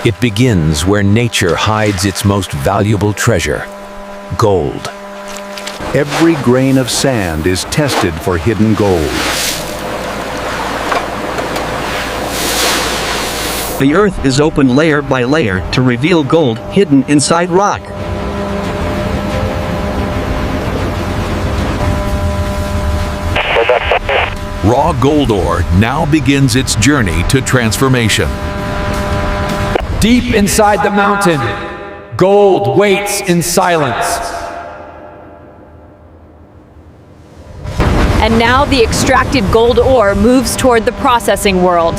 It begins where nature hides its most valuable treasure, gold. Every grain of sand is tested for hidden gold. The earth is opened layer by layer to reveal gold hidden inside rock. Raw gold ore now begins its journey to transformation. Deep inside the mountain, gold waits in silence. And now the extracted gold ore moves toward the processing world.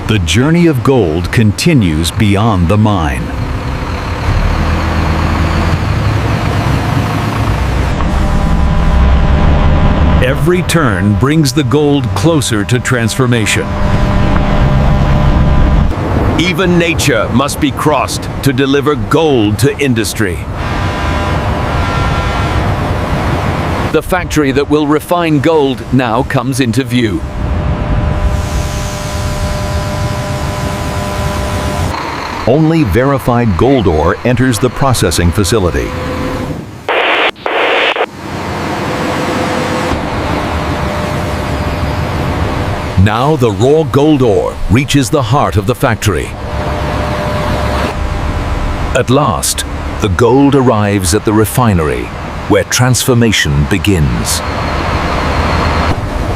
The journey of gold continues beyond the mine. Every turn brings the gold closer to transformation. Even nature must be crossed to deliver gold to industry. The factory that will refine gold now comes into view. Only verified gold ore enters the processing facility. Now the raw gold ore reaches the heart of the factory. At last, the gold arrives at the refinery, where transformation begins.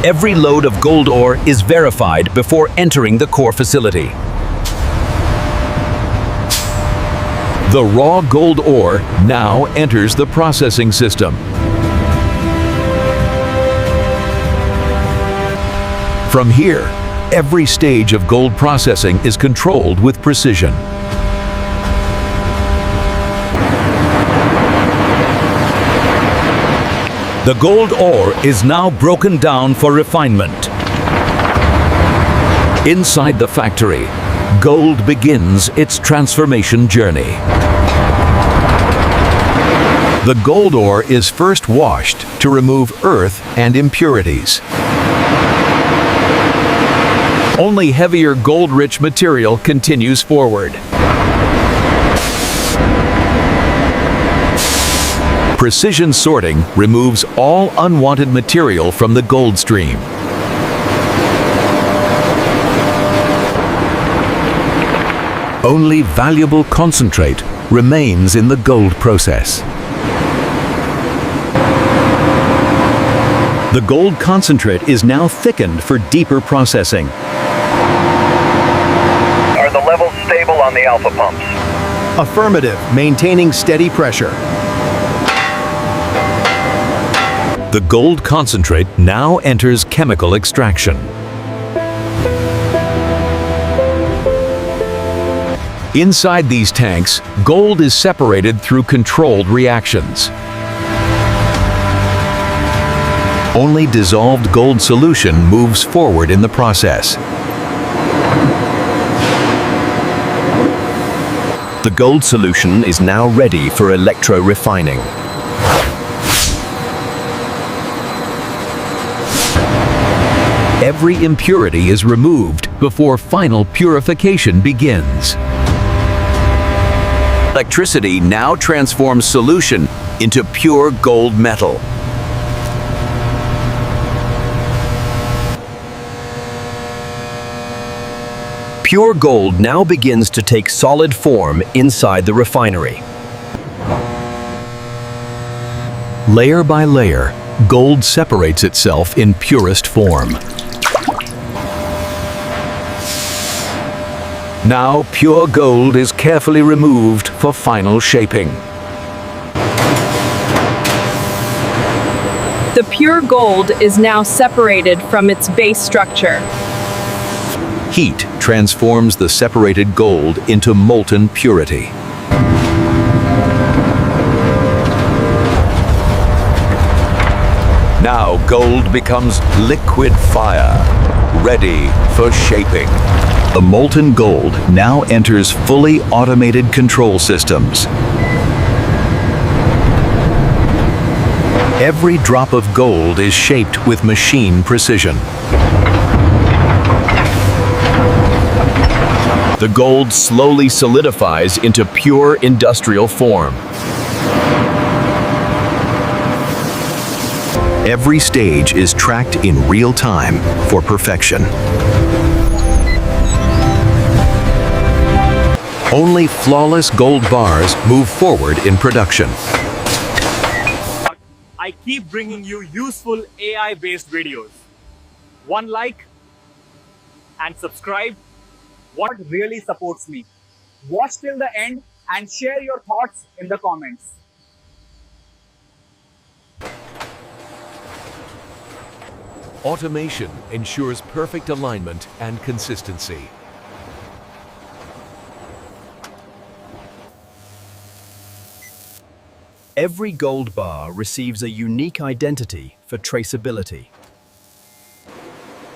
Every load of gold ore is verified before entering the core facility. The raw gold ore now enters the processing system. From here, every stage of gold processing is controlled with precision. The gold ore is now broken down for refinement. Inside the factory, gold begins its transformation journey. The gold ore is first washed to remove earth and impurities. Only heavier gold-rich material continues forward. Precision sorting removes all unwanted material from the gold stream. Only valuable concentrate remains in the gold process. The gold concentrate is now thickened for deeper processing. Are the levels stable on the alpha pumps? Affirmative, maintaining steady pressure. The gold concentrate now enters chemical extraction. Inside these tanks, gold is separated through controlled reactions. Only dissolved gold solution moves forward in the process. The gold solution is now ready for electro-refining. Every impurity is removed before final purification begins. Electricity now transforms solution into pure gold metal. Pure gold now begins to take solid form inside the refinery. Layer by layer, gold separates itself in purest form. Now pure gold is carefully removed for final shaping. The pure gold is now separated from its base structure. Heat transforms the separated gold into molten purity. Now gold becomes liquid fire, ready for shaping. The molten gold now enters fully automated control systems. Every drop of gold is shaped with machine precision. The gold slowly solidifies into pure industrial form. Every stage is tracked in real time for perfection. Only flawless gold bars move forward in production. I keep bringing you useful AI-based videos. One like and subscribe. What really supports me. Watch till the end and share your thoughts in the comments. Automation ensures perfect alignment and consistency. Every gold bar receives a unique identity for traceability.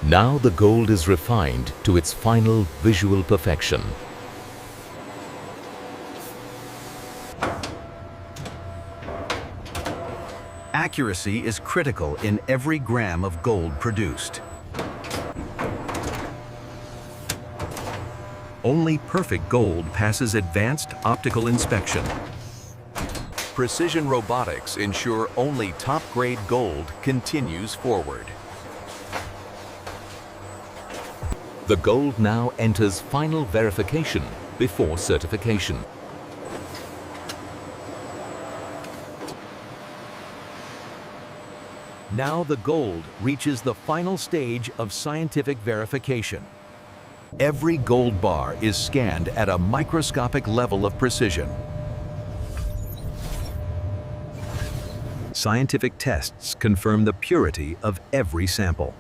Now the gold is refined to its final visual perfection. Accuracy is critical in every gram of gold produced. Only perfect gold passes advanced optical inspection. Precision robotics ensure only top-grade gold continues forward. The gold now enters final verification before certification. Now the gold reaches the final stage of scientific verification. Every gold bar is scanned at a microscopic level of precision. Scientific tests confirm the purity of every sample.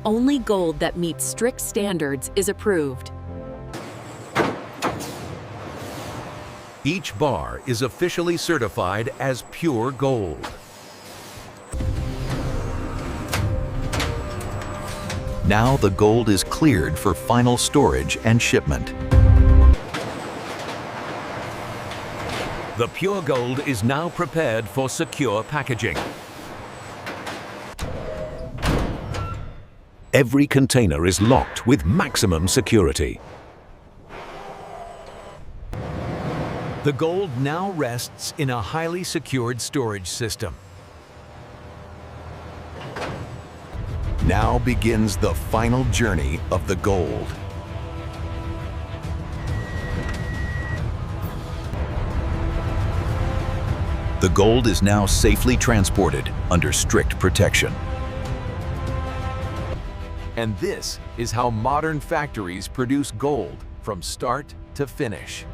Only gold that meets strict standards is approved. Each bar is officially certified as pure gold. Now the gold is cleared for final storage and shipment. The pure gold is now prepared for secure packaging. Every container is locked with maximum security. The gold now rests in a highly secured storage system. Now begins the final journey of the gold. The gold is now safely transported under strict protection. And this is how modern factories produce gold from start to finish.